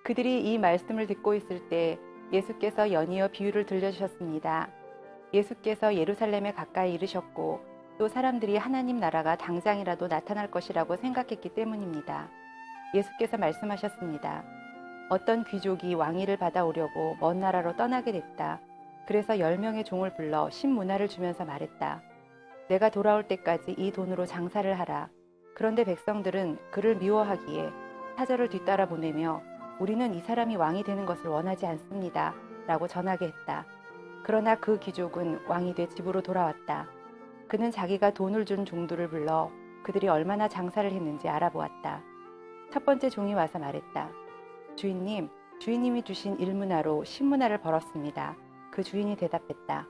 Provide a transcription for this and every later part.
그들이 이 말씀을 듣고 있을 때 예수께서 연이어 비유를 들려주셨습니다. 예수께서 예루살렘에 가까이 이르셨고 또 사람들이 하나님 나라가 당장이라도 나타날 것이라고 생각했기 때문입니다. 예수께서 말씀하셨습니다. 어떤 귀족이 왕위를 받아오려고 먼 나라로 떠나게 됐다. 그래서 10명의 종을 불러 신문화를 주면서 말했다. 내가 돌아올 때까지 이 돈으로 장사를 하라. 그런데 백성들은 그를 미워하기에 사절을 뒤따라 보내며 우리는 이 사람이 왕이 되는 것을 원하지 않습니다. 라고 전하게 했다. 그러나 그 귀족은 왕이 돼 집으로 돌아왔다. 그는 자기가 돈을 준 종들을 불러 그들이 얼마나 장사를 했는지 알아보았다. 첫 번째 종이 와서 말했다. 주인님, 주인님이 주신 일문화로 10문화를 벌었습니다. 그 주인이 대답했다.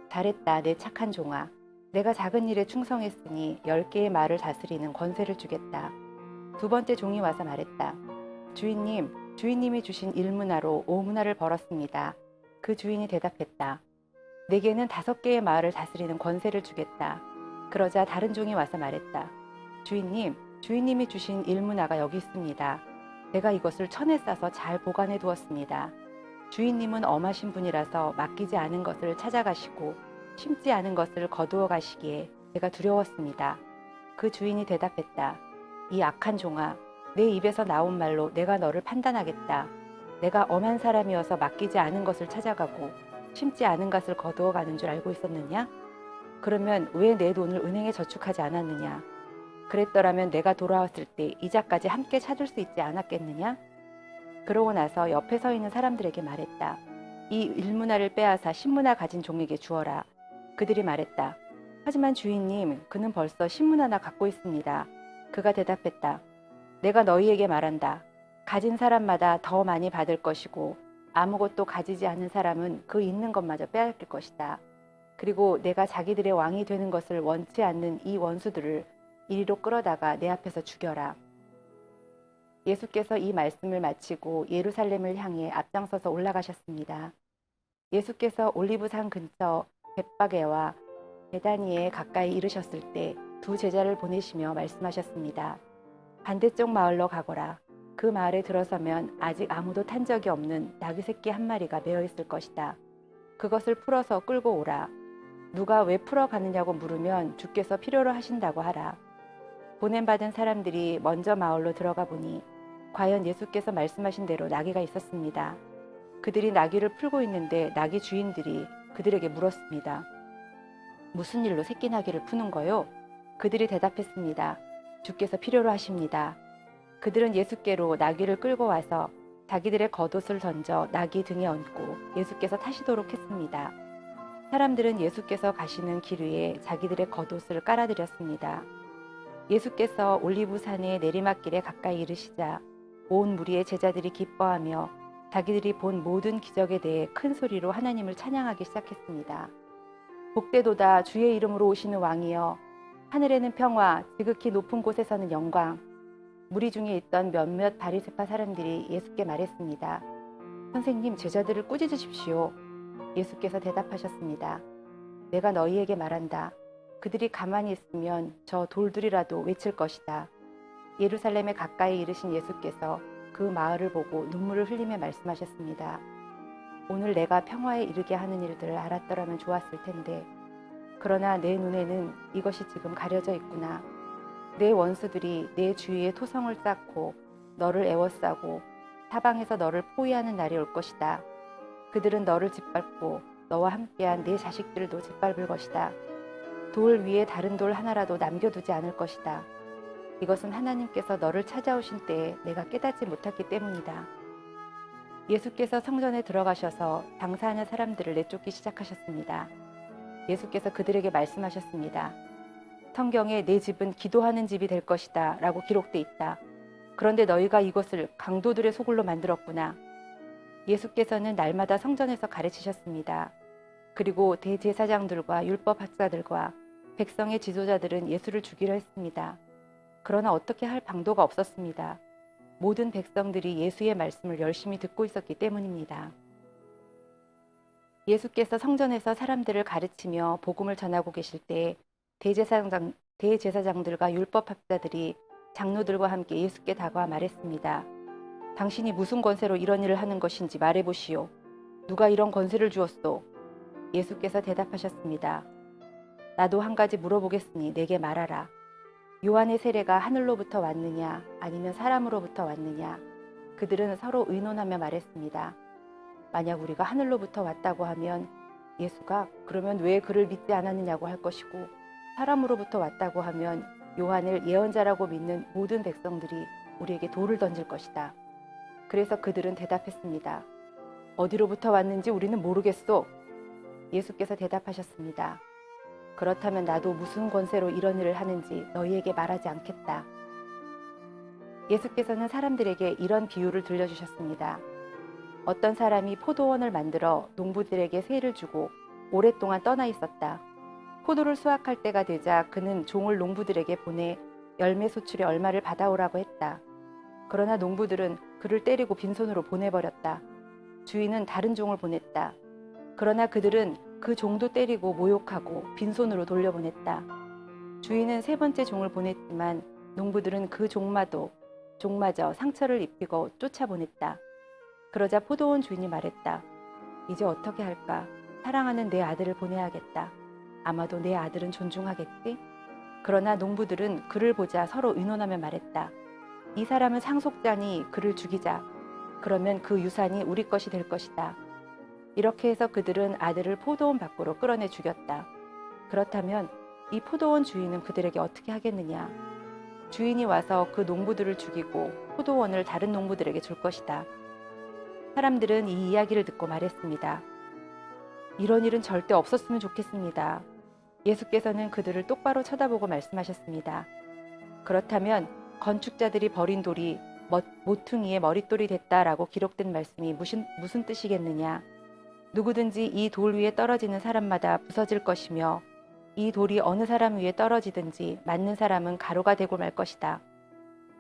잘했다, 내 착한 종아. 내가 작은 일에 충성했으니 10개의 말을 다스리는 권세를 주겠다. 두 번째 종이 와서 말했다. 주인님, 주인님이 주신 일문화로 5문화를 벌었습니다. 그 주인이 대답했다. 내게는 5개의 마을을 다스리는 권세를 주겠다. 그러자 다른 종이 와서 말했다. 주인님, 주인님이 주신 일문화가 여기 있습니다. 제가 이것을 천에 싸서 잘 보관해 두었습니다. 주인님은 엄하신 분이라서 맡기지 않은 것을 찾아가시고 심지 않은 것을 거두어 가시기에 제가 두려웠습니다. 그 주인이 대답했다. 이 악한 종아, 내 입에서 나온 말로 내가 너를 판단하겠다. 내가 엄한 사람이어서 맡기지 않은 것을 찾아가고 심지 않은 것을 거두어 가는 줄 알고 있었느냐? 그러면 왜 내 돈을 은행에 저축하지 않았느냐? 그랬더라면 내가 돌아왔을 때 이자까지 함께 찾을 수 있지 않았겠느냐? 그러고 나서 옆에 서 있는 사람들에게 말했다. 이 일문화를 빼앗아 10문화 가진 종에게 주어라. 그들이 말했다. 하지만 주인님, 그는 벌써 10문화나 갖고 있습니다. 그가 대답했다. 내가 너희에게 말한다. 가진 사람마다 더 많이 받을 것이고 아무것도 가지지 않은 사람은 그 있는 것마저 빼앗길 것이다. 그리고 내가 자기들의 왕이 되는 것을 원치 않는 이 원수들을 이리로 끌어다가 내 앞에서 죽여라. 예수께서 이 말씀을 마치고 예루살렘을 향해 앞장서서 올라가셨습니다. 예수께서 올리브산 근처 벳바게와 베다니에 가까이 이르셨을 때 두 제자를 보내시며 말씀하셨습니다. 반대쪽 마을로 가거라. 그 마을에 들어서면 아직 아무도 탄 적이 없는 나귀 새끼 한 마리가 매어 있을 것이다. 그것을 풀어서 끌고 오라. 누가 왜 풀어가느냐고 물으면 주께서 필요로 하신다고 하라. 보냄받은 사람들이 먼저 마을로 들어가 보니 과연 예수께서 말씀하신 대로 나귀가 있었습니다. 그들이 나귀를 풀고 있는데 나귀 주인들이 그들에게 물었습니다. 무슨 일로 새끼 나귀를 푸는 거요? 그들이 대답했습니다. 주께서 필요로 하십니다. 그들은 예수께로 나귀를 끌고 와서 자기들의 겉옷을 던져 나귀 등에 얹고 예수께서 타시도록 했습니다. 사람들은 예수께서 가시는 길 위에 자기들의 겉옷을 깔아드렸습니다. 예수께서 올리브산의 내리막길에 가까이 이르시자 온 무리의 제자들이 기뻐하며 자기들이 본 모든 기적에 대해 큰 소리로 하나님을 찬양하기 시작했습니다. 복되도다 주의 이름으로 오시는 왕이여, 하늘에는 평화, 지극히 높은 곳에서는 영광. 무리 중에 있던 몇몇 바리새파 사람들이 예수께 말했습니다. 선생님, 제자들을 꾸짖으십시오. 예수께서 대답하셨습니다. 내가 너희에게 말한다. 그들이 가만히 있으면 저 돌들이라도 외칠 것이다. 예루살렘에 가까이 이르신 예수께서 그 마을을 보고 눈물을 흘리며 말씀하셨습니다. 오늘 내가 평화에 이르게 하는 일들을 알았더라면 좋았을 텐데 그러나 내 눈에는 이것이 지금 가려져 있구나. 내 원수들이 내 주위에 토성을 쌓고 너를 애워싸고 사방에서 너를 포위하는 날이 올 것이다. 그들은 너를 짓밟고 너와 함께한 네 자식들도 짓밟을 것이다. 돌 위에 다른 돌 하나라도 남겨두지 않을 것이다. 이것은 하나님께서 너를 찾아오신 때에 내가 깨닫지 못했기 때문이다. 예수께서 성전에 들어가셔서 장사하는 사람들을 내쫓기 시작하셨습니다. 예수께서 그들에게 말씀하셨습니다. 성경에 내 집은 기도하는 집이 될 것이다 라고 기록돼 있다. 그런데 너희가 이것을 강도들의 소굴로 만들었구나. 예수께서는 날마다 성전에서 가르치셨습니다. 그리고 대제사장들과 율법학자들과 백성의 지도자들은 예수를 죽이려 했습니다. 그러나 어떻게 할 방도가 없었습니다. 모든 백성들이 예수의 말씀을 열심히 듣고 있었기 때문입니다. 예수께서 성전에서 사람들을 가르치며 복음을 전하고 계실 때 대제사장들과 율법학자들이 장로들과 함께 예수께 다가와 말했습니다. 당신이 무슨 권세로 이런 일을 하는 것인지 말해보시오. 누가 이런 권세를 주었소? 예수께서 대답하셨습니다. 나도 한 가지 물어보겠으니 내게 말하라. 요한의 세례가 하늘로부터 왔느냐 아니면 사람으로부터 왔느냐? 그들은 서로 의논하며 말했습니다. 만약 우리가 하늘로부터 왔다고 하면 예수가 그러면 왜 그를 믿지 않았느냐고 할 것이고, 사람으로부터 왔다고 하면 요한을 예언자라고 믿는 모든 백성들이 우리에게 돌을 던질 것이다. 그래서 그들은 대답했습니다. 어디로부터 왔는지 우리는 모르겠소. 예수께서 대답하셨습니다. 그렇다면 나도 무슨 권세로 이런 일을 하는지 너희에게 말하지 않겠다. 예수께서는 사람들에게 이런 비유를 들려주셨습니다. 어떤 사람이 포도원을 만들어 농부들에게 세를 주고 오랫동안 떠나 있었다. 포도를 수확할 때가 되자 그는 종을 농부들에게 보내 열매 소출의 얼마를 받아오라고 했다. 그러나 농부들은 그를 때리고 빈손으로 보내버렸다. 주인은 다른 종을 보냈다. 그러나 그들은 그 종도 때리고 모욕하고 빈손으로 돌려보냈다. 주인은 세 번째 종을 보냈지만 농부들은 그 종마저 상처를 입히고 쫓아보냈다. 그러자 포도원 주인이 말했다. 이제 어떻게 할까? 사랑하는 내 아들을 보내야겠다. 아마도 내 아들은 존중하겠지? 그러나 농부들은 그를 보자 서로 의논하며 말했다. 이 사람은 상속자니 그를 죽이자. 그러면 그 유산이 우리 것이 될 것이다. 이렇게 해서 그들은 아들을 포도원 밖으로 끌어내 죽였다. 그렇다면 이 포도원 주인은 그들에게 어떻게 하겠느냐? 주인이 와서 그 농부들을 죽이고 포도원을 다른 농부들에게 줄 것이다. 사람들은 이 이야기를 듣고 말했습니다. 이런 일은 절대 없었으면 좋겠습니다. 예수께서는 그들을 똑바로 쳐다보고 말씀하셨습니다. 그렇다면 건축자들이 버린 돌이 모퉁이의 머릿돌이 됐다라고 기록된 말씀이 무슨 뜻이겠느냐? 누구든지 이 돌 위에 떨어지는 사람마다 부서질 것이며 이 돌이 어느 사람 위에 떨어지든지 맞는 사람은 가루가 되고 말 것이다.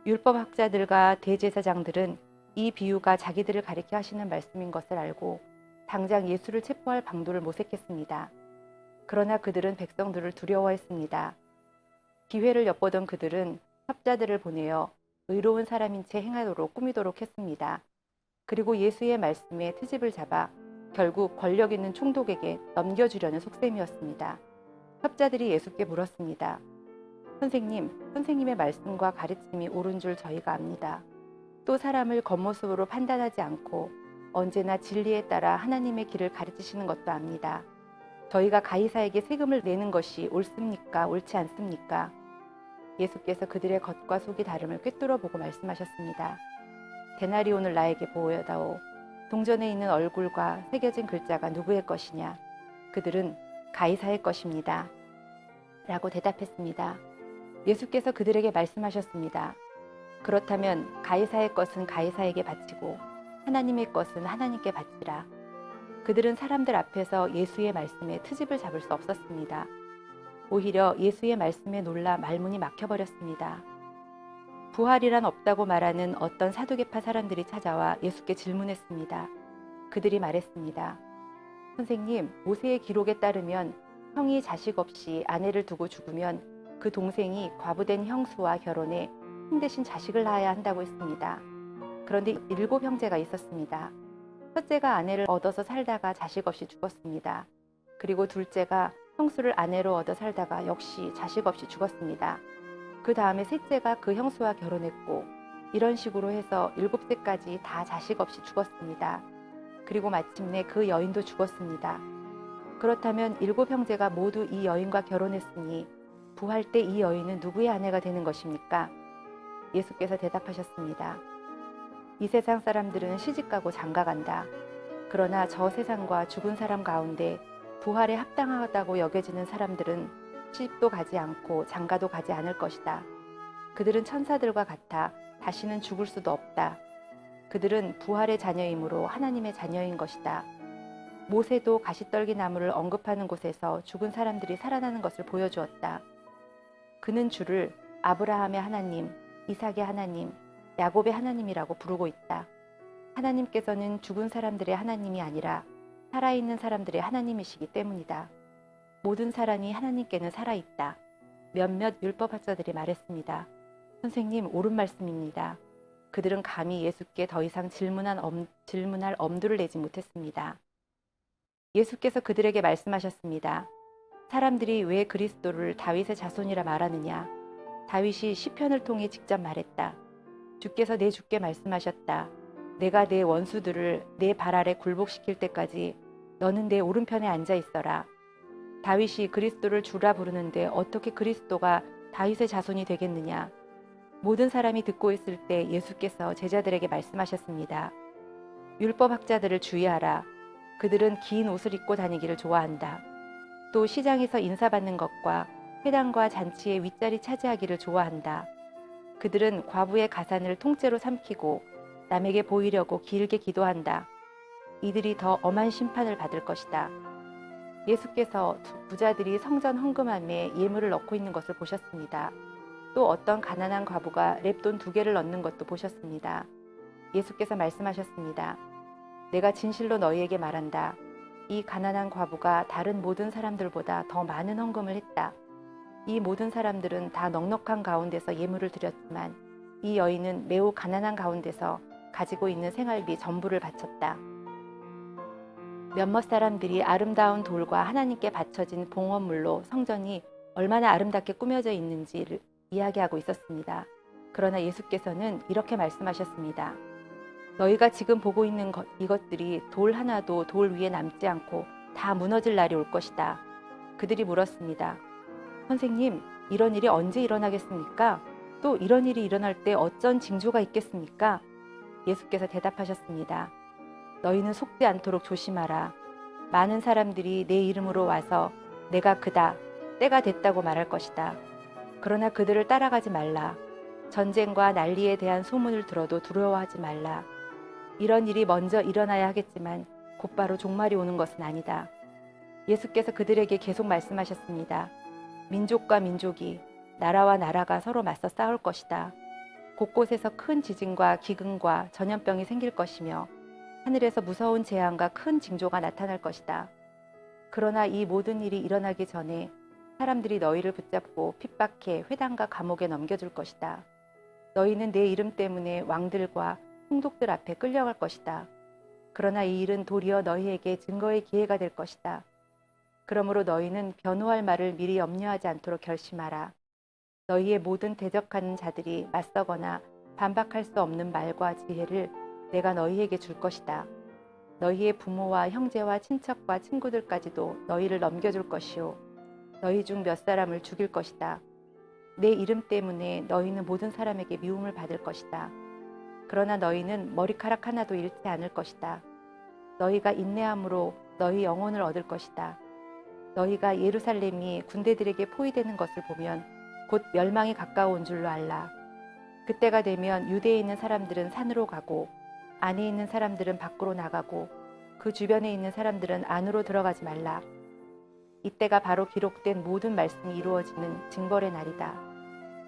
율법학자들과 대제사장들은 이 비유가 자기들을 가리켜 하시는 말씀인 것을 알고 당장 예수를 체포할 방도를 모색했습니다. 그러나 그들은 백성들을 두려워했습니다. 기회를 엿보던 그들은 첩자들을 보내어 의로운 사람인 채 행하도록 꾸미도록 했습니다. 그리고 예수의 말씀에 트집을 잡아 결국 권력 있는 총독에게 넘겨주려는 속셈이었습니다. 첩자들이 예수께 물었습니다. 선생님의 말씀과 가르침이 옳은 줄 저희가 압니다. 또 사람을 겉모습으로 판단하지 않고 언제나 진리에 따라 하나님의 길을 가르치시는 것도 압니다. 저희가 가이사에게 세금을 내는 것이 옳습니까? 옳지 않습니까? 예수께서 그들의 겉과 속이 다름을 꿰뚫어 보고 말씀하셨습니다. 데나리온을 나에게 보여다오. 동전에 있는 얼굴과 새겨진 글자가 누구의 것이냐? 그들은 가이사의 것입니다. 라고 대답했습니다. 예수께서 그들에게 말씀하셨습니다. 그렇다면 가이사의 것은 가이사에게 바치고 하나님의 것은 하나님께 바치라. 그들은 사람들 앞에서 예수의 말씀에 트집을 잡을 수 없었습니다. 오히려 예수의 말씀에 놀라 말문이 막혀버렸습니다. 부활이란 없다고 말하는 어떤 사두개파 사람들이 찾아와 예수께 질문했습니다. 그들이 말했습니다. 선생님, 모세의 기록에 따르면 형이 자식 없이 아내를 두고 죽으면 그 동생이 과부된 형수와 결혼해 형 대신 자식을 낳아야 한다고 했습니다. 그런데 7 형제가 있었습니다. 첫째가 아내를 얻어서 살다가 자식 없이 죽었습니다. 그리고 둘째가 형수를 아내로 얻어 살다가 역시 자식 없이 죽었습니다. 그 다음에 셋째가 그 형수와 결혼했고 이런 식으로 해서 7세까지 다 자식 없이 죽었습니다. 그리고 마침내 그 여인도 죽었습니다. 그렇다면 7 형제가 모두 이 여인과 결혼했으니 부활 때 이 여인은 누구의 아내가 되는 것입니까? 예수께서 대답하셨습니다. 이 세상 사람들은 시집가고 장가간다. 그러나 저 세상과 죽은 사람 가운데 부활에 합당하다고 여겨지는 사람들은 시집도 가지 않고 장가도 가지 않을 것이다. 그들은 천사들과 같아 다시는 죽을 수도 없다. 그들은 부활의 자녀이므로 하나님의 자녀인 것이다. 모세도 가시떨기 나무를 언급하는 곳에서 죽은 사람들이 살아나는 것을 보여주었다. 그는 주를 아브라함의 하나님, 이삭의 하나님, 야곱의 하나님이라고 부르고 있다. 하나님께서는 죽은 사람들의 하나님이 아니라 살아있는 사람들의 하나님이시기 때문이다. 모든 사람이 하나님께는 살아있다. 몇몇 율법학자들이 말했습니다. 선생님, 옳은 말씀입니다. 그들은 감히 예수께 더 이상 질문할 엄두를 내지 못했습니다. 예수께서 그들에게 말씀하셨습니다. 사람들이 왜 그리스도를 다윗의 자손이라 말하느냐? 다윗이 시편을 통해 직접 말했다. 주께서 내 주께 말씀하셨다. 내가 내 원수들을 내 발 아래 굴복시킬 때까지 너는 내 오른편에 앉아 있어라. 다윗이 그리스도를 주라 부르는데 어떻게 그리스도가 다윗의 자손이 되겠느냐? 모든 사람이 듣고 있을 때 예수께서 제자들에게 말씀하셨습니다. 율법학자들을 주의하라. 그들은 긴 옷을 입고 다니기를 좋아한다. 또 시장에서 인사받는 것과 회당과 잔치의 윗자리 차지하기를 좋아한다. 그들은 과부의 가산을 통째로 삼키고 남에게 보이려고 길게 기도한다. 이들이 더 엄한 심판을 받을 것이다. 예수께서 부자들이 성전 헌금함에 예물을 넣고 있는 것을 보셨습니다. 또 어떤 가난한 과부가 렙돈 2개를 넣는 것도 보셨습니다. 예수께서 말씀하셨습니다. 내가 진실로 너희에게 말한다. 이 가난한 과부가 다른 모든 사람들보다 더 많은 헌금을 했다. 이 모든 사람들은 다 넉넉한 가운데서 예물을 드렸지만 이 여인은 매우 가난한 가운데서 가지고 있는 생활비 전부를 바쳤다. 몇몇 사람들이 아름다운 돌과 하나님께 바쳐진 봉헌물로 성전이 얼마나 아름답게 꾸며져 있는지를 이야기하고 있었습니다. 그러나 예수께서는 이렇게 말씀하셨습니다. 너희가 지금 보고 있는 이것들이 돌 하나도 돌 위에 남지 않고 다 무너질 날이 올 것이다. 그들이 물었습니다. 선생님, 이런 일이 언제 일어나겠습니까? 또 이런 일이 일어날 때 어쩐 징조가 있겠습니까? 예수께서 대답하셨습니다. 너희는 속지 않도록 조심하라. 많은 사람들이 내 이름으로 와서 내가 그다, 때가 됐다고 말할 것이다. 그러나 그들을 따라가지 말라. 전쟁과 난리에 대한 소문을 들어도 두려워하지 말라. 이런 일이 먼저 일어나야 하겠지만 곧바로 종말이 오는 것은 아니다. 예수께서 그들에게 계속 말씀하셨습니다. 민족과 민족이, 나라와 나라가 서로 맞서 싸울 것이다. 곳곳에서 큰 지진과 기근과 전염병이 생길 것이며 하늘에서 무서운 재앙과 큰 징조가 나타날 것이다. 그러나 이 모든 일이 일어나기 전에 사람들이 너희를 붙잡고 핍박해 회당과 감옥에 넘겨줄 것이다. 너희는 내 이름 때문에 왕들과 총독들 앞에 끌려갈 것이다. 그러나 이 일은 도리어 너희에게 증거의 기회가 될 것이다. 그러므로 너희는 변호할 말을 미리 염려하지 않도록 결심하라. 너희의 모든 대적하는 자들이 맞서거나 반박할 수 없는 말과 지혜를 내가 너희에게 줄 것이다. 너희의 부모와 형제와 친척과 친구들까지도 너희를 넘겨줄 것이요. 너희 중 몇 사람을 죽일 것이다. 내 이름 때문에 너희는 모든 사람에게 미움을 받을 것이다. 그러나 너희는 머리카락 하나도 잃지 않을 것이다. 너희가 인내함으로 너희 영혼을 얻을 것이다. 너희가 예루살렘이 군대들에게 포위되는 것을 보면 곧 멸망이 가까운 줄로 알라. 그때가 되면 유대에 있는 사람들은 산으로 가고 안에 있는 사람들은 밖으로 나가고 그 주변에 있는 사람들은 안으로 들어가지 말라. 이때가 바로 기록된 모든 말씀이 이루어지는 징벌의 날이다.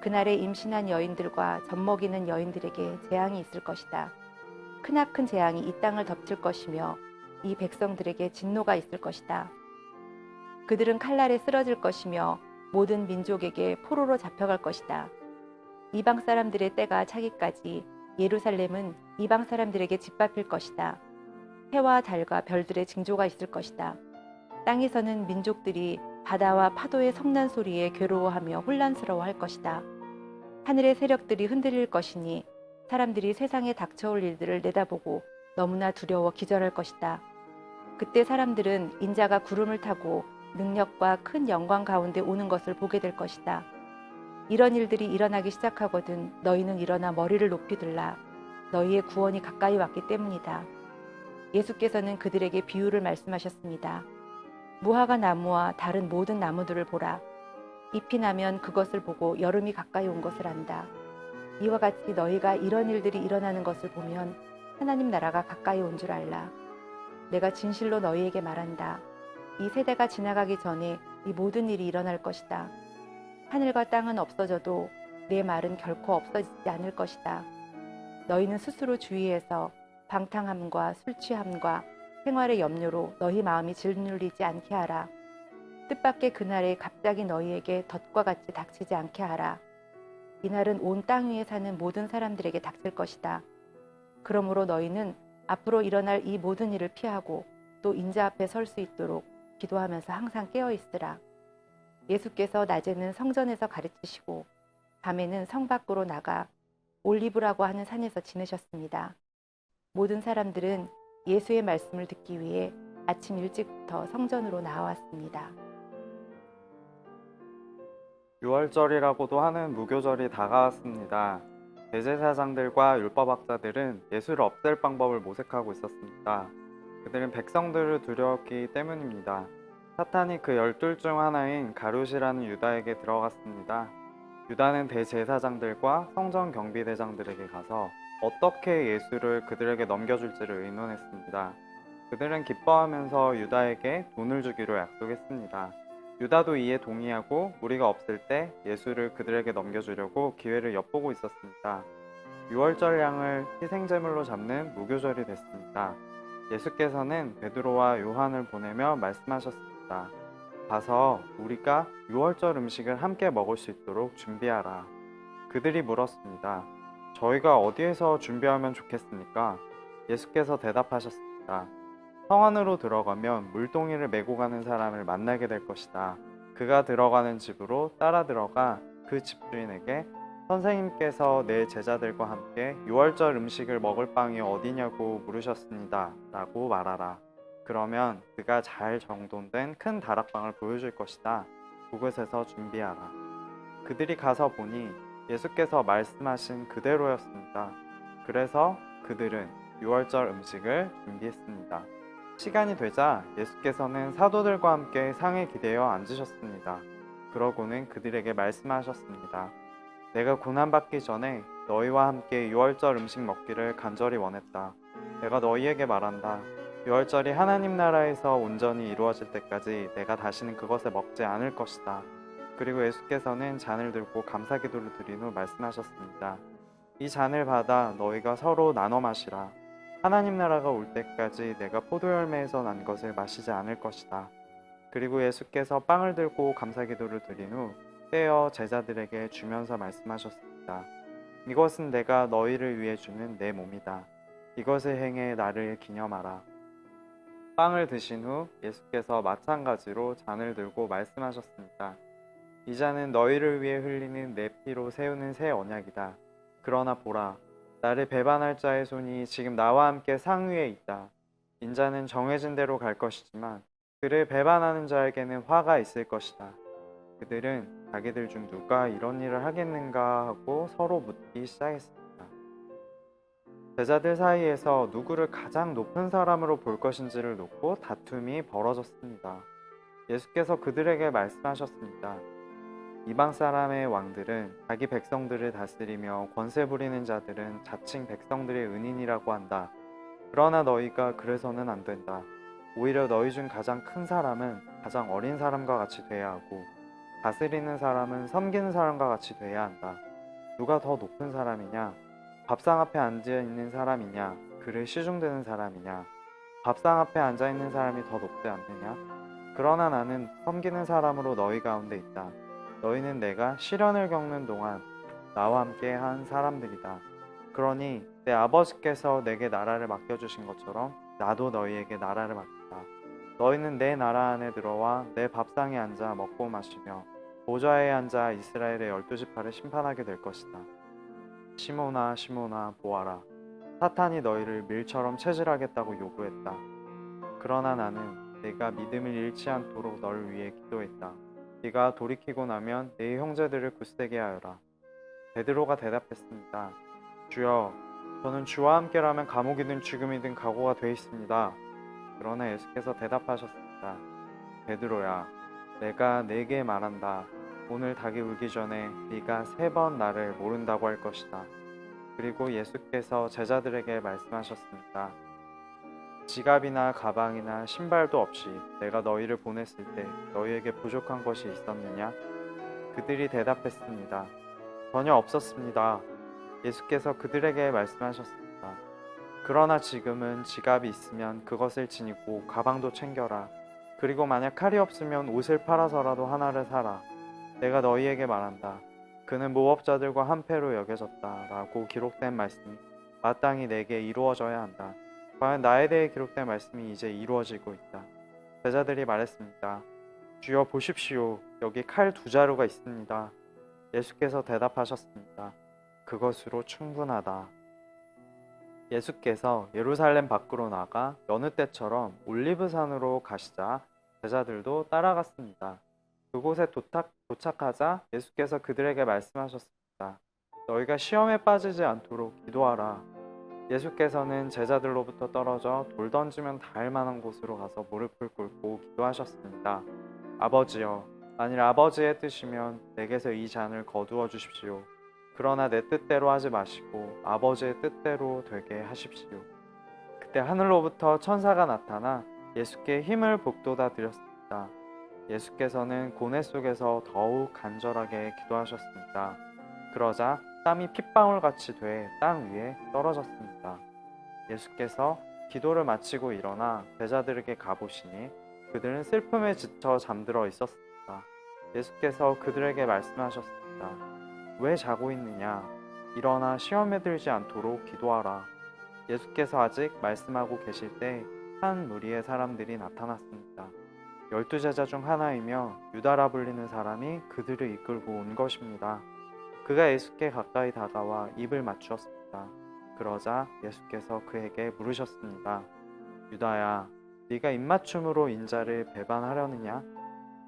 그날에 임신한 여인들과 젖먹이는 여인들에게 재앙이 있을 것이다. 크나큰 재앙이 이 땅을 덮칠 것이며 이 백성들에게 진노가 있을 것이다. 그들은 칼날에 쓰러질 것이며 모든 민족에게 포로로 잡혀갈 것이다. 이방 사람들의 때가 차기까지 예루살렘은 이방 사람들에게 짓밟힐 것이다. 해와 달과 별들의 징조가 있을 것이다. 땅에서는 민족들이 바다와 파도의 성난 소리에 괴로워하며 혼란스러워할 것이다. 하늘의 세력들이 흔들릴 것이니 사람들이 세상에 닥쳐올 일들을 내다보고 너무나 두려워 기절할 것이다. 그때 사람들은 인자가 구름을 타고 능력과 큰 영광 가운데 오는 것을 보게 될 것이다. 이런 일들이 일어나기 시작하거든 너희는 일어나 머리를 높이 들라. 너희의 구원이 가까이 왔기 때문이다. 예수께서는 그들에게 비유를 말씀하셨습니다. 무화과 나무와 다른 모든 나무들을 보라. 잎이 나면 그것을 보고 여름이 가까이 온 것을 안다. 이와 같이 너희가 이런 일들이 일어나는 것을 보면 하나님 나라가 가까이 온 줄 알라. 내가 진실로 너희에게 말한다. 이 세대가 지나가기 전에 이 모든 일이 일어날 것이다. 하늘과 땅은 없어져도 내 말은 결코 없어지지 않을 것이다. 너희는 스스로 주의해서 방탕함과 술 취함과 생활의 염려로 너희 마음이 짓눌리지 않게 하라. 뜻밖의 그날에 갑자기 너희에게 덫과 같이 닥치지 않게 하라. 이날은 온 땅 위에 사는 모든 사람들에게 닥칠 것이다. 그러므로 너희는 앞으로 일어날 이 모든 일을 피하고 또 인자 앞에 설 수 있도록 기도하면서 항상 깨어 있으라. 예수께서 낮에는 성전에서 가르치시고 밤에는 성 밖으로 나가 올리브라고 하는 산에서 지내셨습니다. 모든 사람들은 예수의 말씀을 듣기 위해 아침 일찍부터 성전으로 나와왔습니다. 유월절이라고도 하는 무교절이 다가왔습니다. 대제사장들과 율법학자들은 예수를 없앨 방법을 모색하고 있었습니다. 그들은 백성들을 두려웠기 때문입니다. 사탄이 그 12 중 하나인 가룟이라는 유다에게 들어갔습니다. 유다는 대제사장들과 성전 경비대장들에게 가서 어떻게 예수를 그들에게 넘겨줄지를 의논했습니다. 그들은 기뻐하면서 유다에게 돈을 주기로 약속했습니다. 유다도 이에 동의하고 무리가 없을 때 예수를 그들에게 넘겨주려고 기회를 엿보고 있었습니다. 유월절 양을 희생제물로 잡는 무교절이 됐습니다. 예수께서는 베드로와 요한을 보내며 말씀하셨습니다. 가서 우리가 유월절 음식을 함께 먹을 수 있도록 준비하라. 그들이 물었습니다. 저희가 어디에서 준비하면 좋겠습니까? 예수께서 대답하셨습니다. 성 안으로 들어가면 물동이를 메고 가는 사람을 만나게 될 것이다. 그가 들어가는 집으로 따라 들어가 그 집주인에게 선생님께서 내 제자들과 함께 유월절 음식을 먹을 빵이 어디냐고 물으셨습니다. 라고 말하라. 그러면 그가 잘 정돈된 큰 다락방을 보여줄 것이다. 그곳에서 준비하라. 그들이 가서 보니 예수께서 말씀하신 그대로였습니다. 그래서 그들은 유월절 음식을 준비했습니다. 시간이 되자 예수께서는 사도들과 함께 상에 기대어 앉으셨습니다. 그러고는 그들에게 말씀하셨습니다. 내가 고난받기 전에 너희와 함께 유월절 음식 먹기를 간절히 원했다. 내가 너희에게 말한다. 유월절이 하나님 나라에서 온전히 이루어질 때까지 내가 다시는 그것을 먹지 않을 것이다. 그리고 예수께서는 잔을 들고 감사기도를 드린 후 말씀하셨습니다. 이 잔을 받아 너희가 서로 나눠 마시라. 하나님 나라가 올 때까지 내가 포도열매에서 난 것을 마시지 않을 것이다. 그리고 예수께서 빵을 들고 감사기도를 드린 후 떼어 제자들에게 주면서 말씀하셨습니다. 이것은 내가 너희를 위해 주는 내 몸이다. 이것을 행해 나를 기념하라. 빵을 드신 후 예수께서 마찬가지로 잔을 들고 말씀하셨습니다. 이 잔은 너희를 위해 흘리는 내 피로 세우는 새 언약이다. 그러나 보라, 나를 배반할 자의 손이 지금 나와 함께 상 위에 있다. 인자는 정해진 대로 갈 것이지만 그를 배반하는 자에게는 화가 있을 것이다. 그들은 자기들 중 누가 이런 일을 하겠는가 하고 서로 묻기 시작했습니다. 제자들 사이에서 누구를 가장 높은 사람으로 볼 것인지를 놓고 다툼이 벌어졌습니다. 예수께서 그들에게 말씀하셨습니다. 이방 사람의 왕들은 자기 백성들을 다스리며 권세 부리는 자들은 자칭 백성들의 은인이라고 한다. 그러나 너희가 그래서는 안 된다. 오히려 너희 중 가장 큰 사람은 가장 어린 사람과 같이 돼야 하고 다스리는 사람은 섬기는 사람과 같이 돼야 한다. 누가 더 높은 사람이냐? 밥상 앞에 앉아 있는 사람이냐? 그를 시중드는 사람이냐? 밥상 앞에 앉아 있는 사람이 더 높지 않느냐? 그러나 나는 섬기는 사람으로 너희 가운데 있다. 너희는 내가 시련을 겪는 동안 나와 함께 한 사람들이다. 그러니 내 아버지께서 내게 나라를 맡겨주신 것처럼 나도 너희에게 나라를 맡긴다. 너희는 내 나라 안에 들어와 내 밥상에 앉아 먹고 마시며 보좌에 앉아 이스라엘의 12지파를 심판하게 될 것이다. 시몬아 시몬아 보아라. 사탄이 너희를 밀처럼 체질하겠다고 요구했다. 그러나 나는 내가 믿음을 잃지 않도록 너를 위해 기도했다. 네가 돌이키고 나면 네 형제들을 굳세게 하여라. 베드로가 대답했습니다. 주여, 저는 주와 함께라면 감옥이든 죽음이든 각오가 되어 있습니다. 그러나 예수께서 대답하셨습니다. 베드로야, 내가 네게 말한다. 오늘 닭이 울기 전에 네가 3번 나를 모른다고 할 것이다. 그리고 예수께서 제자들에게 말씀하셨습니다. 지갑이나 가방이나 신발도 없이 내가 너희를 보냈을 때 너희에게 부족한 것이 있었느냐? 그들이 대답했습니다. 전혀 없었습니다. 예수께서 그들에게 말씀하셨습니다. 그러나 지금은 지갑이 있으면 그것을 지니고 가방도 챙겨라. 그리고 만약 칼이 없으면 옷을 팔아서라도 하나를 사라. 내가 너희에게 말한다. 그는 모업자들과 한패로 여겨졌다 라고 기록된 말씀이 마땅히 내게 이루어져야 한다. 과연 나에 대해 기록된 말씀이 이제 이루어지고 있다. 제자들이 말했습니다. 주여 보십시오. 여기 칼 2자루가 있습니다. 예수께서 대답하셨습니다. 그것으로 충분하다. 예수께서 예루살렘 밖으로 나가 여느 때처럼 올리브산으로 가시자 제자들도 따라갔습니다. 그곳에 도착하자 예수께서 그들에게 말씀하셨습니다. 너희가 시험에 빠지지 않도록 기도하라. 예수께서는 제자들로부터 떨어져 돌 던지면 닿을 만한 곳으로 가서 무릎을 꿇고 기도하셨습니다. 아버지여, 만일 아버지의 뜻이면 내게서 이 잔을 거두어 주십시오. 그러나 내 뜻대로 하지 마시고 아버지의 뜻대로 되게 하십시오. 그때 하늘로부터 천사가 나타나 예수께 힘을 북돋아 드렸습니다. 예수께서는 고뇌 속에서 더욱 간절하게 기도하셨습니다. 그러자 땀이 핏방울같이 돼 땅 위에 떨어졌습니다. 예수께서 기도를 마치고 일어나 제자들에게 가보시니 그들은 슬픔에 지쳐 잠들어 있었습니다. 예수께서 그들에게 말씀하셨습니다. 왜 자고 있느냐? 일어나 시험에 들지 않도록 기도하라. 예수께서 아직 말씀하고 계실 때 한 무리의 사람들이 나타났습니다. 12제자 중 하나이며 유다라 불리는 사람이 그들을 이끌고 온 것입니다. 그가 예수께 가까이 다가와 입을 맞추었습니다. 그러자 예수께서 그에게 물으셨습니다. 유다야, 네가 입맞춤으로 인자를 배반하려느냐?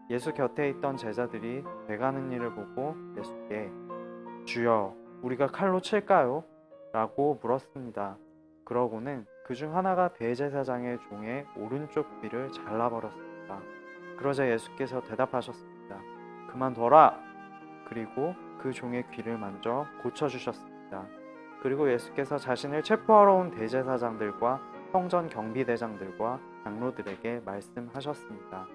예수 곁에 있던 제자들이 돼가는 일을 보고 예수께 주여, 우리가 칼로 칠까요? 라고 물었습니다. 그러고는 그중 하나가 대제사장의 종의 오른쪽 귀를 잘라버렸습니다. 그러자 예수께서 대답하셨습니다. 그만둬라! 그리고 그 종의 귀를 만져 고쳐주셨습니다. 그리고 예수께서 자신을 체포하러 온 대제사장들과 성전 경비대장들과 장로들에게 말씀하셨습니다.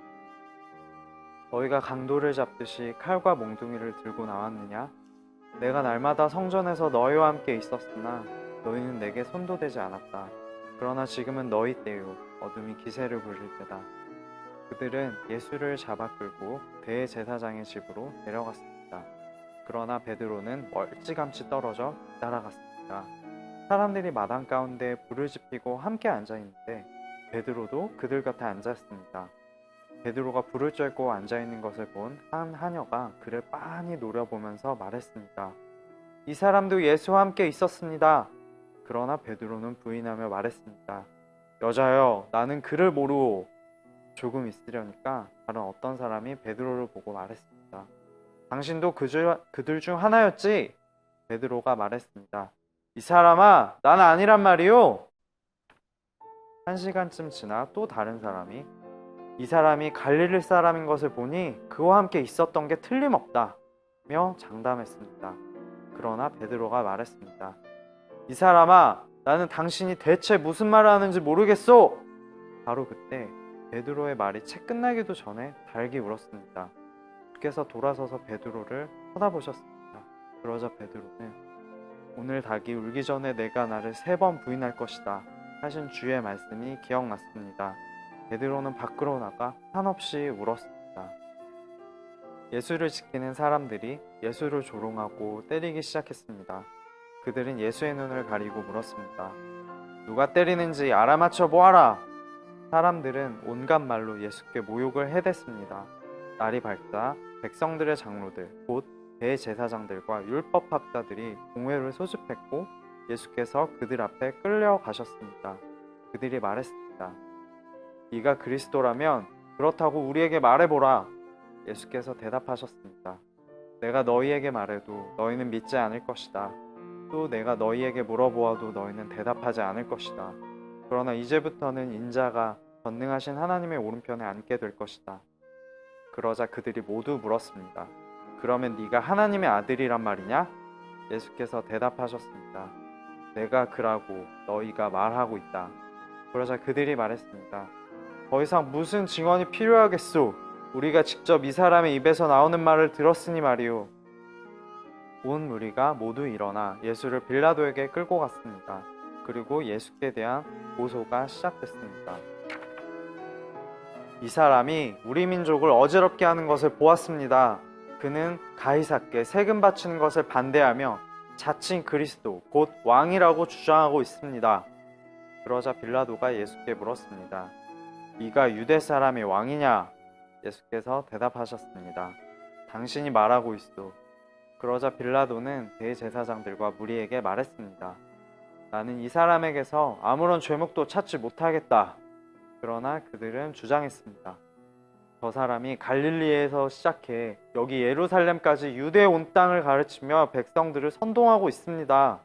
너희가 강도를 잡듯이 칼과 몽둥이를 들고 나왔느냐? 내가 날마다 성전에서 너희와 함께 있었으나 너희는 내게 손도 대지 않았다. 그러나 지금은 너희 때요, 어둠이 기세를 부릴 때다. 그들은 예수를 잡아 끌고 대제사장의 집으로 내려갔습니다. 그러나 베드로는 멀찌감치 떨어져 따라갔습니다. 사람들이 마당 가운데 불을 지피고 함께 앉아있는데 베드로도 그들 곁에 앉았습니다. 베드로가 불을 쬐고 앉아있는 것을 본 한 하녀가 그를 빤히 노려보면서 말했습니다. 이 사람도 예수와 함께 있었습니다. 그러나 베드로는 부인하며 말했습니다. 여자여, 나는 그를 모르오. 조금 있으려니까 다른 어떤 사람이 베드로를 보고 말했습니다. 당신도 그들 중 하나였지? 베드로가 말했습니다. 이 사람아, 나는 아니란 말이오. 1시간쯤 지나 또 다른 사람이 이 사람이 갈릴리 사람인 것을 보니 그와 함께 있었던 게 틀림없다 며 장담했습니다. 그러나 베드로가 말했습니다. 이 사람아, 나는 당신이 대체 무슨 말을 하는지 모르겠소. 바로 그때 베드로의 말이 채 끝나기도 전에 닭이 울었습니다. 주께서 돌아서서 베드로를 쳐다보셨습니다. 그러자 베드로는 오늘 닭이 울기 전에 내가 나를 3번 부인할 것이다 하신 주의 말씀이 기억났습니다. 베드로는 밖으로 나가 한없이 울었습니다. 예수를 지키는 사람들이 예수를 조롱하고 때리기 시작했습니다. 그들은 예수의 눈을 가리고 물었습니다. 누가 때리는지 알아맞혀 보아라. 사람들은 온갖 말로 예수께 모욕을 해댔습니다. 날이 밝자 백성들의 장로들, 곧 대제사장들과 율법학자들이 공회를 소집했고 예수께서 그들 앞에 끌려가셨습니다. 그들이 말했습니다. 네가 그리스도라면 그렇다고 우리에게 말해보라. 예수께서 대답하셨습니다. 내가 너희에게 말해도 너희는 믿지 않을 것이다. 또 내가 너희에게 물어보아도 너희는 대답하지 않을 것이다. 그러나 이제부터는 인자가 전능하신 하나님의 오른편에 앉게 될 것이다. 그러자 그들이 모두 물었습니다. 그러면 네가 하나님의 아들이란 말이냐? 예수께서 대답하셨습니다. 내가 그라고 너희가 말하고 있다. 그러자 그들이 말했습니다. 더 이상 무슨 증언이 필요하겠소? 우리가 직접 이 사람의 입에서 나오는 말을 들었으니 말이오. 온 무리가 모두 일어나 예수를 빌라도에게 끌고 갔습니다. 그리고 예수께 대한 고소가 시작됐습니다. 이 사람이 우리 민족을 어지럽게 하는 것을 보았습니다. 그는 가이사께 세금 바치는 것을 반대하며 자칭 그리스도 곧 왕이라고 주장하고 있습니다. 그러자 빌라도가 예수께 물었습니다. 네가 유대 사람의 왕이냐? 예수께서 대답하셨습니다. 당신이 말하고 있소. 그러자 빌라도는 대제사장들과 무리에게 말했습니다. 나는 이 사람에게서 아무런 죄목도 찾지 못하겠다. 그러나 그들은 주장했습니다. 저 사람이 갈릴리에서 시작해 여기 예루살렘까지 유대 온 땅을 가르치며 백성들을 선동하고 있습니다.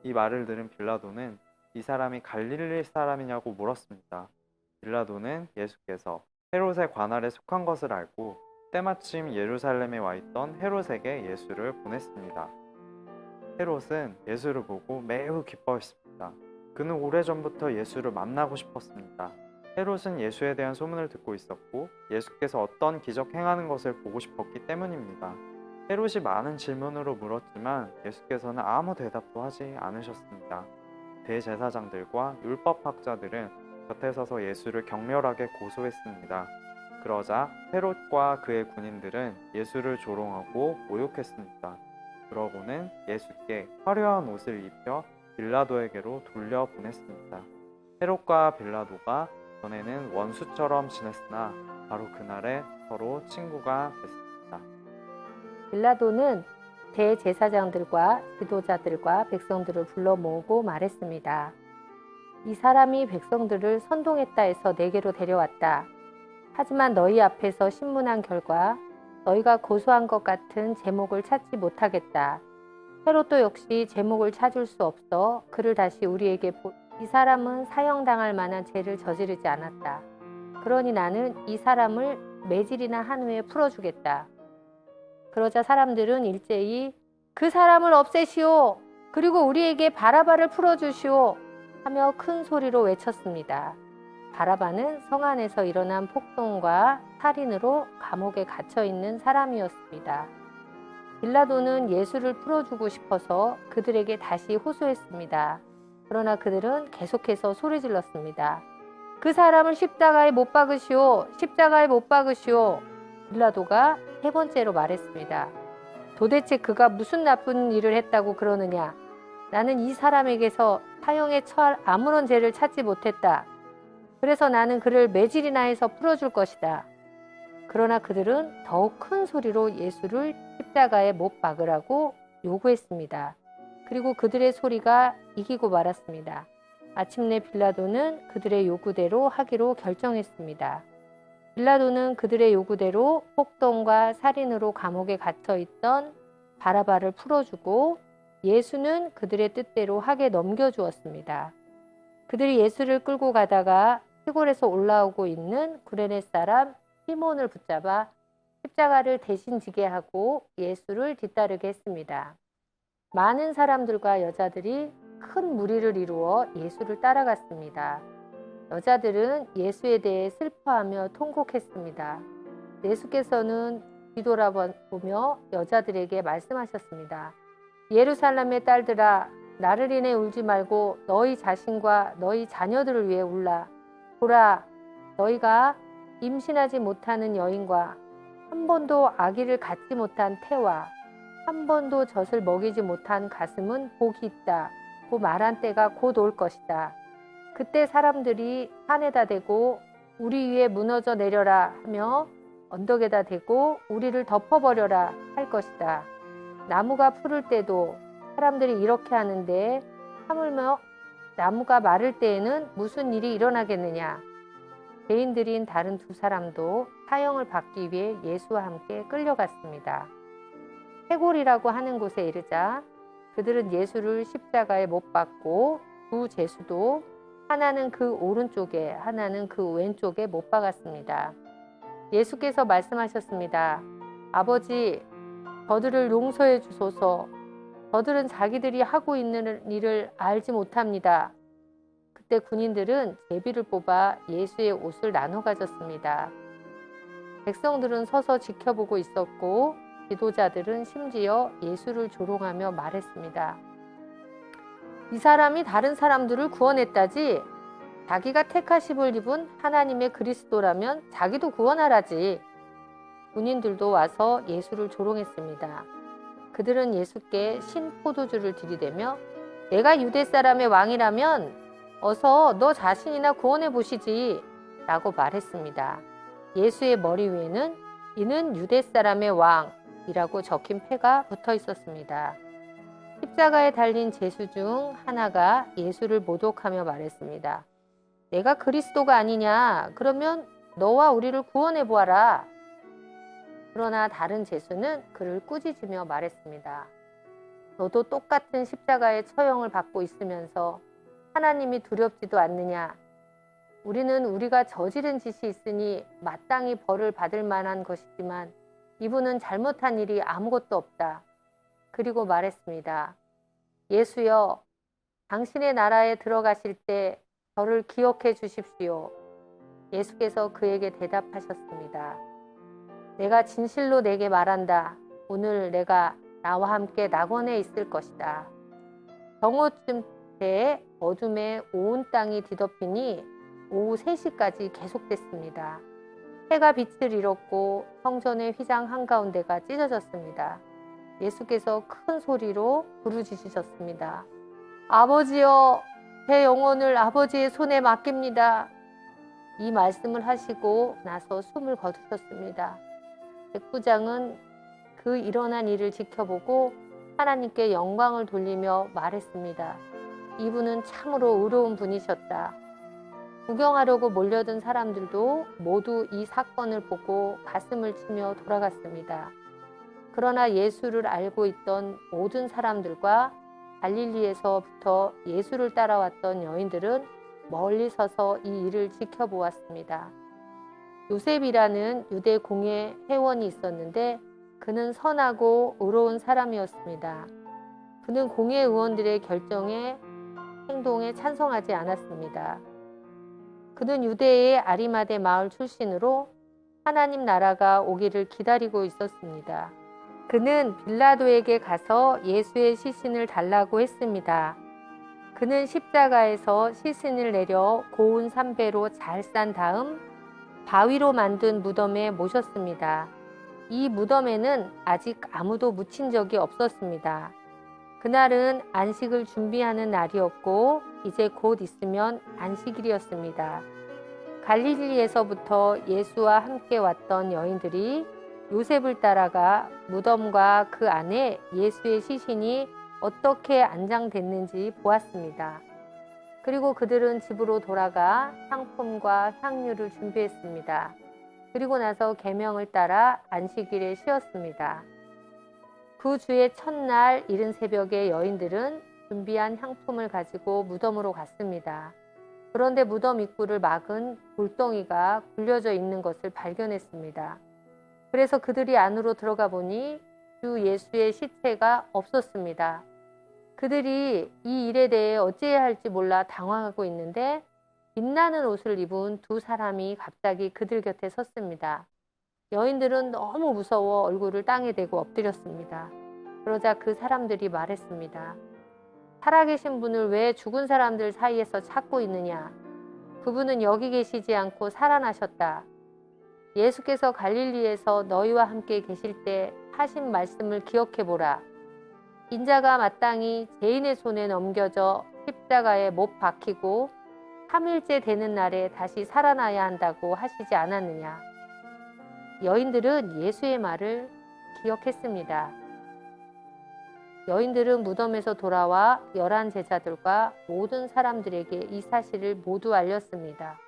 이 말을 들은 빌라도는 이 사람이 갈릴리 사람이냐고 물었습니다. 빌라도는 예수께서 헤롯의 관할에 속한 것을 알고 때마침 예루살렘에 와 있던 헤롯에게 예수를 보냈습니다. 헤롯은 예수를 보고 매우 기뻐했습니다. 그는 오래전부터 예수를 만나고 싶었습니다. 헤롯은 예수에 대한 소문을 듣고 있었고 예수께서 어떤 기적 행하는 것을 보고 싶었기 때문입니다. 헤롯이 많은 질문으로 물었지만 예수께서는 아무 대답도 하지 않으셨습니다. 대제사장들과 율법학자들은 곁에 서서 예수를 격렬하게 고소했습니다. 그러자 헤롯과 그의 군인들은 예수를 조롱하고 모욕했습니다. 그러고는 예수께 화려한 옷을 입혀 빌라도에게로 돌려보냈습니다. 헤롯과 빌라도가 전에는 원수처럼 지냈으나 바로 그날에 서로 친구가 됐습니다. 빌라도는 대제사장들과 지도자들과 백성들을 불러 모으고 말했습니다. 이 사람이 백성들을 선동했다 해서 내게로 데려왔다. 하지만 너희 앞에서 신문한 결과 너희가 고소한 것 같은 제목을 찾지 못하겠다. 헤롯도 역시 제목을 찾을 수 없어 그를 다시 우리에게 이 사람은 사형당할 만한 죄를 저지르지 않았다. 그러니 나는 이 사람을 매질이나 한 후에 풀어주겠다. 그러자 사람들은 일제히 그 사람을 없애시오. 그리고 우리에게 바라바를 풀어주시오. 하며 큰 소리로 외쳤습니다. 바라바는 성 안에서 일어난 폭동과 살인으로 감옥에 갇혀 있는 사람이었습니다. 빌라도는 예수를 풀어주고 싶어서 그들에게 다시 호소했습니다. 그러나 그들은 계속해서 소리질렀습니다. 그 사람을 십자가에 못 박으시오. 십자가에 못 박으시오. 빌라도가 세 번째로 말했습니다. 도대체 그가 무슨 나쁜 일을 했다고 그러느냐? 나는 이 사람에게서 사형에 처할 아무런 죄를 찾지 못했다. 그래서 나는 그를 매질이나 해서 풀어줄 것이다. 그러나 그들은 더욱 큰 소리로 예수를 십자가에 못 박으라고 요구했습니다. 그리고 그들의 소리가 이기고 말았습니다. 마침내 빌라도는 그들의 요구대로 하기로 결정했습니다. 빌라도는 그들의 요구대로 폭동과 살인으로 감옥에 갇혀 있던 바라바를 풀어주고 예수는 그들의 뜻대로 하게 넘겨주었습니다. 그들이 예수를 끌고 가다가 시골에서 올라오고 있는 구레네 사람 시몬을 붙잡아 십자가를 대신 지게 하고 예수를 뒤따르게 했습니다. 많은 사람들과 여자들이 큰 무리를 이루어 예수를 따라갔습니다. 여자들은 예수에 대해 슬퍼하며 통곡했습니다. 예수께서는 뒤돌아보며 여자들에게 말씀하셨습니다. 예루살렘의 딸들아, 나를 인해 울지 말고 너희 자신과 너희 자녀들을 위해 울라. 보라, 너희가 임신하지 못하는 여인과 한 번도 아기를 갖지 못한 태와 한 번도 젖을 먹이지 못한 가슴은 복이 있다. 고 말한 때가 곧 올 것이다. 그때 사람들이 산에다 대고 우리 위에 무너져 내려라 하며 언덕에다 대고 우리를 덮어버려라 할 것이다. 나무가 푸를 때도 사람들이 이렇게 하는데 하물며 나무가 마를 때에는 무슨 일이 일어나겠느냐. 죄인들인 다른 두 사람도 사형을 받기 위해 예수와 함께 끌려갔습니다. 해골이라고 하는 곳에 이르자 그들은 예수를 십자가에 못 박고 두 제수도 하나는 그 오른쪽에 하나는 그 왼쪽에 못 박았습니다. 예수께서 말씀하셨습니다. 아버지, 저들을 용서해 주소서. 저들은 자기들이 하고 있는 일을 알지 못합니다. 그때 군인들은 제비를 뽑아 예수의 옷을 나눠 가졌습니다. 백성들은 서서 지켜보고 있었고 지도자들은 심지어 예수를 조롱하며 말했습니다. 이 사람이 다른 사람들을 구원했다지. 자기가 택하심을 입은 하나님의 그리스도라면 자기도 구원하라지. 군인들도 와서 예수를 조롱했습니다. 그들은 예수께 신포도주를 들이대며 내가 유대 사람의 왕이라면 어서 너 자신이나 구원해 보시지 라고 말했습니다. 예수의 머리 위에는 이는 유대 사람의 왕이라고 적힌 패가 붙어 있었습니다. 십자가에 달린 제수 중 하나가 예수를 모독하며 말했습니다. 내가 그리스도가 아니냐? 그러면 너와 우리를 구원해 보아라. 그러나 다른 제수는 그를 꾸짖으며 말했습니다. 너도 똑같은 십자가의 처형을 받고 있으면서 하나님이 두렵지도 않느냐? 우리는 우리가 저지른 짓이 있으니 마땅히 벌을 받을 만한 것이지만 이분은 잘못한 일이 아무것도 없다. 그리고 말했습니다. 예수여, 당신의 나라에 들어가실 때 저를 기억해 주십시오. 예수께서 그에게 대답하셨습니다. 내가 진실로 내게 말한다. 오늘 내가 나와 함께 낙원에 있을 것이다. 정오쯤 때 어둠에 온 땅이 뒤덮이니 오후 3시까지 계속됐습니다. 해가 빛을 잃었고 성전의 휘장 한가운데가 찢어졌습니다. 예수께서 큰 소리로 부르짖으셨습니다. 아버지여, 제 영혼을 아버지의 손에 맡깁니다. 이 말씀을 하시고 나서 숨을 거두셨습니다. 백부장은 그 일어난 일을 지켜보고 하나님께 영광을 돌리며 말했습니다. 이분은 참으로 의로운 분이셨다. 구경하려고 몰려든 사람들도 모두 이 사건을 보고 가슴을 치며 돌아갔습니다. 그러나 예수를 알고 있던 모든 사람들과 갈릴리에서부터 예수를 따라왔던 여인들은 멀리 서서 이 일을 지켜보았습니다. 요셉이라는 유대 공회 회원이 있었는데 그는 선하고 의로운 사람이었습니다. 그는 공회 의원들의 결정에 행동에 찬성하지 않았습니다. 그는 유대의 아리마대 마을 출신으로 하나님 나라가 오기를 기다리고 있었습니다. 그는 빌라도에게 가서 예수의 시신을 달라고 했습니다. 그는 십자가에서 시신을 내려 고운 삼배로 잘 싼 다음 바위로 만든 무덤에 모셨습니다. 이 무덤에는 아직 아무도 묻힌 적이 없었습니다. 그날은 안식을 준비하는 날이었고 이제 곧 있으면 안식일이었습니다. 갈릴리에서부터 예수와 함께 왔던 여인들이 요셉을 따라가 무덤과 그 안에 예수의 시신이 어떻게 안장됐는지 보았습니다. 그리고 그들은 집으로 돌아가 향품과 향유를 준비했습니다. 그리고 나서 계명을 따라 안식일에 쉬었습니다. 그 주의 첫날 이른 새벽에 여인들은 준비한 향품을 가지고 무덤으로 갔습니다. 그런데 무덤 입구를 막은 돌덩이가 굴려져 있는 것을 발견했습니다. 그래서 그들이 안으로 들어가 보니 주 예수의 시체가 없었습니다. 그들이 이 일에 대해 어찌해야 할지 몰라 당황하고 있는데 빛나는 옷을 입은 두 사람이 갑자기 그들 곁에 섰습니다. 여인들은 너무 무서워 얼굴을 땅에 대고 엎드렸습니다. 그러자 그 사람들이 말했습니다. 살아계신 분을 왜 죽은 사람들 사이에서 찾고 있느냐? 그분은 여기 계시지 않고 살아나셨다. 예수께서 갈릴리에서 너희와 함께 계실 때 하신 말씀을 기억해보라. 인자가 마땅히 죄인의 손에 넘겨져 십자가에 못 박히고 3일째 되는 날에 다시 살아나야 한다고 하시지 않았느냐. 여인들은 예수의 말을 기억했습니다. 여인들은 무덤에서 돌아와 11 제자들과 모든 사람들에게 이 사실을 모두 알렸습니다.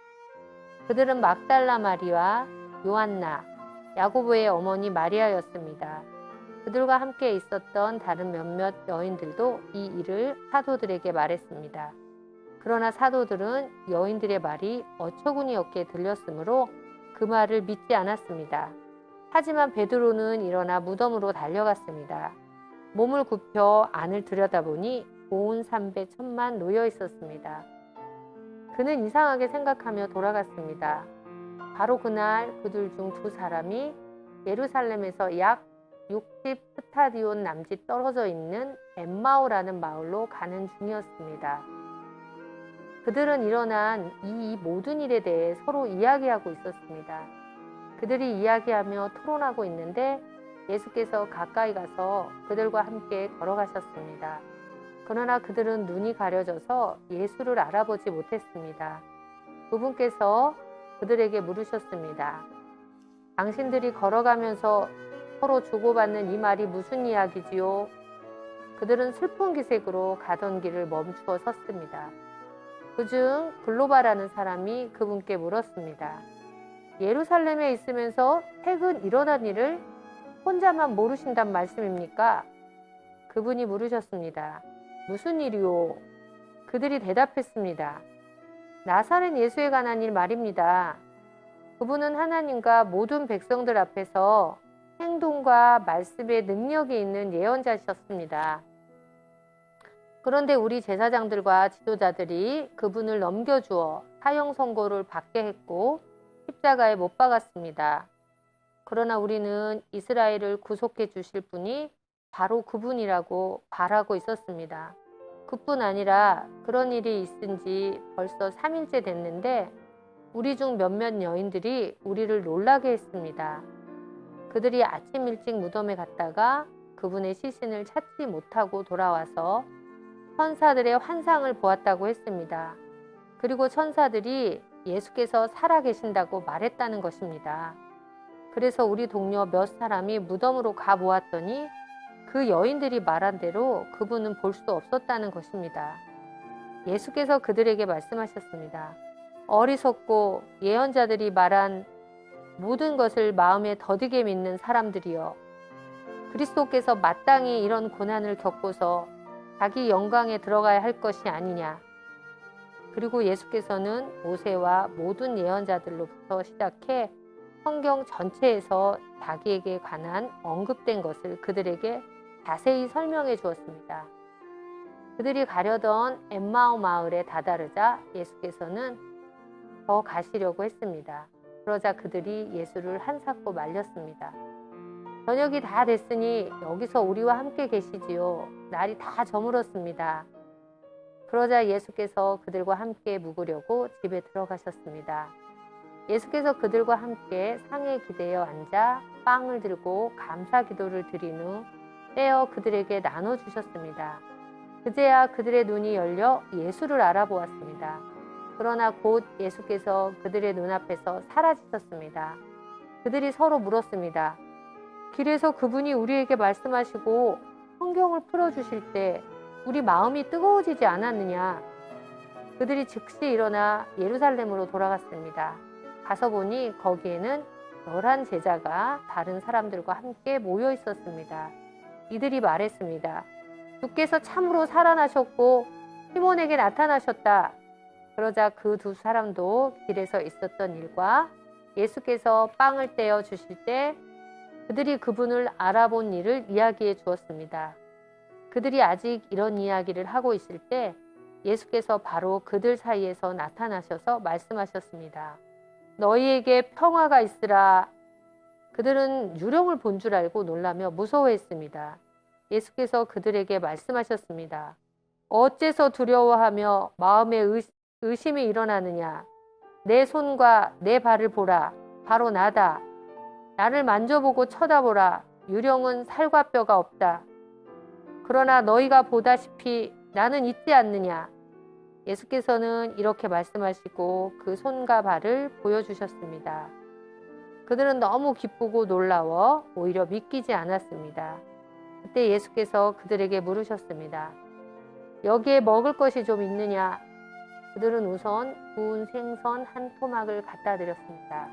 그들은 막달라 마리와 요한나, 야고보의 어머니 마리아였습니다. 그들과 함께 있었던 다른 몇몇 여인들도 이 일을 사도들에게 말했습니다. 그러나 사도들은 여인들의 말이 어처구니 없게 들렸으므로 그 말을 믿지 않았습니다. 하지만 베드로는 일어나 무덤으로 달려갔습니다. 몸을 굽혀 안을 들여다보니 고운 삼배 천만 놓여 있었습니다. 그는 이상하게 생각하며 돌아갔습니다. 바로 그날 그들 중 두 사람이 예루살렘에서 약 60 스타디온 남짓 떨어져 있는 엠마오라는 마을로 가는 중이었습니다. 그들은 일어난 이 모든 일에 대해 서로 이야기하고 있었습니다. 그들이 이야기하며 토론하고 있는데 예수께서 가까이 가서 그들과 함께 걸어가셨습니다. 그러나 그들은 눈이 가려져서 예수를 알아보지 못했습니다. 그분께서 그들에게 물으셨습니다. 당신들이 걸어가면서 서로 주고받는 이 말이 무슨 이야기지요? 그들은 슬픈 기색으로 가던 길을 멈추어 섰습니다. 그중 글로바라는 사람이 그분께 물었습니다. 예루살렘에 있으면서 최근 일어난 일을 혼자만 모르신단 말씀입니까? 그분이 물으셨습니다. 무슨 일이요? 그들이 대답했습니다. 나사렛 예수에 관한 일 말입니다. 그분은 하나님과 모든 백성들 앞에서 행동과 말씀의 능력이 있는 예언자셨습니다. 그런데 우리 제사장들과 지도자들이 그분을 넘겨주어 사형 선고를 받게 했고 십자가에 못 박았습니다. 그러나 우리는 이스라엘을 구속해 주실 분이 바로 그분이라고 바라고 있었습니다. 그뿐 아니라 그런 일이 있은 지 벌써 3일째 됐는데 우리 중 몇몇 여인들이 우리를 놀라게 했습니다. 그들이 아침 일찍 무덤에 갔다가 그분의 시신을 찾지 못하고 돌아와서 천사들의 환상을 보았다고 했습니다. 그리고 천사들이 예수께서 살아계신다고 말했다는 것입니다. 그래서 우리 동료 몇 사람이 무덤으로 가보았더니 그 여인들이 말한 대로 그분은 볼 수 없었다는 것입니다. 예수께서 그들에게 말씀하셨습니다. 어리석고 예언자들이 말한 모든 것을 마음에 더디게 믿는 사람들이여, 그리스도께서 마땅히 이런 고난을 겪고서 자기 영광에 들어가야 할 것이 아니냐. 그리고 예수께서는 모세와 모든 예언자들로부터 시작해 성경 전체에서 자기에게 관한 언급된 것을 그들에게 자세히 설명해 주었습니다. 그들이 가려던 엠마오 마을에 다다르자 예수께서는 더 가시려고 했습니다. 그러자 그들이 예수를 한사코 말렸습니다. 저녁이 다 됐으니 여기서 우리와 함께 계시지요. 날이 다 저물었습니다. 그러자 예수께서 그들과 함께 묵으려고 집에 들어가셨습니다. 예수께서 그들과 함께 상에 기대어 앉아 빵을 들고 감사 기도를 드린 후 떼어 그들에게 나눠주셨습니다. 그제야 그들의 눈이 열려 예수를 알아보았습니다. 그러나 곧 예수께서 그들의 눈앞에서 사라지셨습니다. 그들이 서로 물었습니다. 길에서 그분이 우리에게 말씀하시고 성경을 풀어주실 때 우리 마음이 뜨거워지지 않았느냐? 그들이 즉시 일어나 예루살렘으로 돌아갔습니다. 가서 보니 거기에는 11 제자가 다른 사람들과 함께 모여 있었습니다. 이들이 말했습니다. 주께서 참으로 살아나셨고 시몬에게 나타나셨다. 그러자 그 두 사람도 길에서 있었던 일과 예수께서 빵을 떼어 주실 때 그들이 그분을 알아본 일을 이야기해 주었습니다. 그들이 아직 이런 이야기를 하고 있을 때 예수께서 바로 그들 사이에서 나타나셔서 말씀하셨습니다. 너희에게 평화가 있으라. 그들은 유령을 본 줄 알고 놀라며 무서워했습니다. 예수께서 그들에게 말씀하셨습니다. 어째서 두려워하며 마음에 의심이 일어나느냐? 내 손과 내 발을 보라. 바로 나다. 나를 만져보고 쳐다보라. 유령은 살과 뼈가 없다. 그러나 너희가 보다시피 나는 있지 않느냐? 예수께서는 이렇게 말씀하시고 그 손과 발을 보여주셨습니다. 그들은 너무 기쁘고 놀라워 오히려 믿기지 않았습니다. 그때 예수께서 그들에게 물으셨습니다. 여기에 먹을 것이 좀 있느냐? 그들은 우선 구운 생선 한 토막을 갖다 드렸습니다.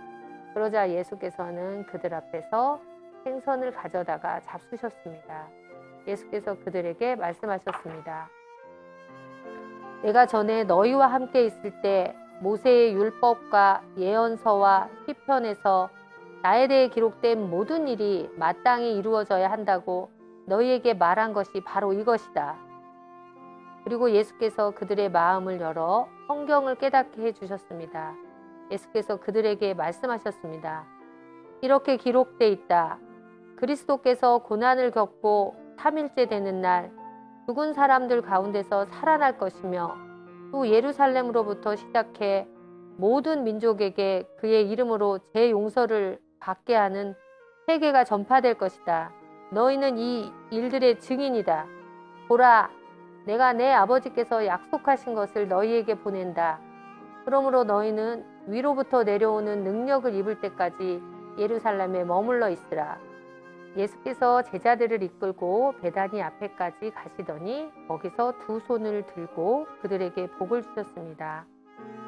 그러자 예수께서는 그들 앞에서 생선을 가져다가 잡수셨습니다. 예수께서 그들에게 말씀하셨습니다. 내가 전에 너희와 함께 있을 때 모세의 율법과 예언서와 시편에서 나에 대해 기록된 모든 일이 마땅히 이루어져야 한다고 너희에게 말한 것이 바로 이것이다. 그리고 예수께서 그들의 마음을 열어 성경을 깨닫게 해주셨습니다. 예수께서 그들에게 말씀하셨습니다. 이렇게 기록돼 있다. 그리스도께서 고난을 겪고 3일째 되는 날 죽은 사람들 가운데서 살아날 것이며 또 예루살렘으로부터 시작해 모든 민족에게 그의 이름으로 제 용서를 받게 하는 세계가 전파될 것이다. 너희는 이 일들의 증인이다. 보라, 내가 내 아버지께서 약속하신 것을 너희에게 보낸다. 그러므로 너희는 위로부터 내려오는 능력을 입을 때까지 예루살렘에 머물러 있으라. 예수께서 제자들을 이끌고 베다니 앞에까지 가시더니 거기서 두 손을 들고 그들에게 복을 주셨습니다.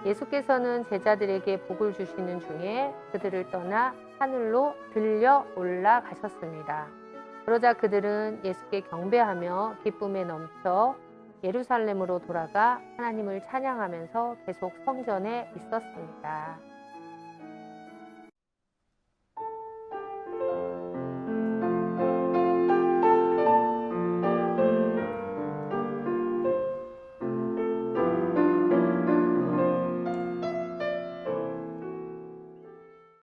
예수께서는 제자들에게 복을 주시는 중에 그들을 떠나 하늘로 들려 올라가셨습니다. 그러자 그들은 예수께 경배하며 기쁨에 넘쳐 예루살렘으로 돌아가 하나님을 찬양하면서 계속 성전에 있었습니다.